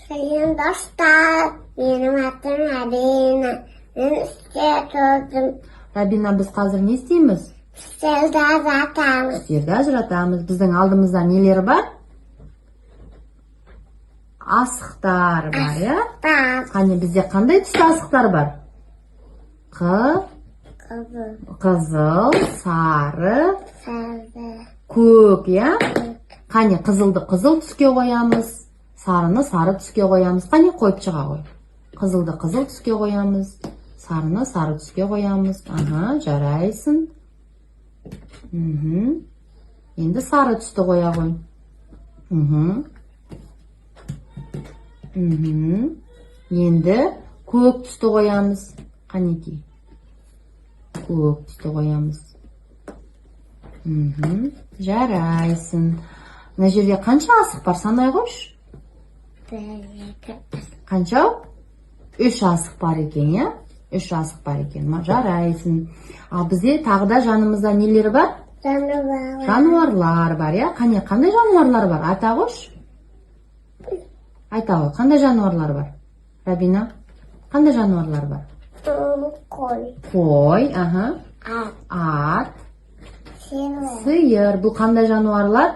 Sayın dostlar, benim adım Rabina. Ben üstüne oturdum. Rabina, biz қазір не істейміз? Üstelde azaltamız. Үстелді ажыратамыз. Біздің алдымызда нелер бар? Асықтар бар, ya? Bak, Қане, бізде қандай түсті асықтар бар? Қызыл, сары, sarı, көк, ya? Қане, қызылды қызыл түске қоямыз, сарыны сары түске қоямыз. Қане, қойып шыға қой. Қызылды қызыл түске қоямыз, сарыны сары түске қоямыз. Ага, жарайсың. Енді сары түсті қоя қой. Енді көк түсті қоямыз. Қанеки? Көк түсті қоямыз. Жарайсың. Мына жерде қанша асық бар, санай қойшы. Қанша? 3 асық бар екен, ya? 3 асық бар екен. Жарайсың. Ал бізде тағы да жанымызда нелер бар? Жануарлар. Жануарлар бар, ya? Қане, қандай жануарлар бар? Айта қойшы. Айта ғой, қандай жануарлар бар? Рабина, қандай жануарлар бар? Қой. Қой, ага. Ат. Сиыр. Бұл қандай жануарлар?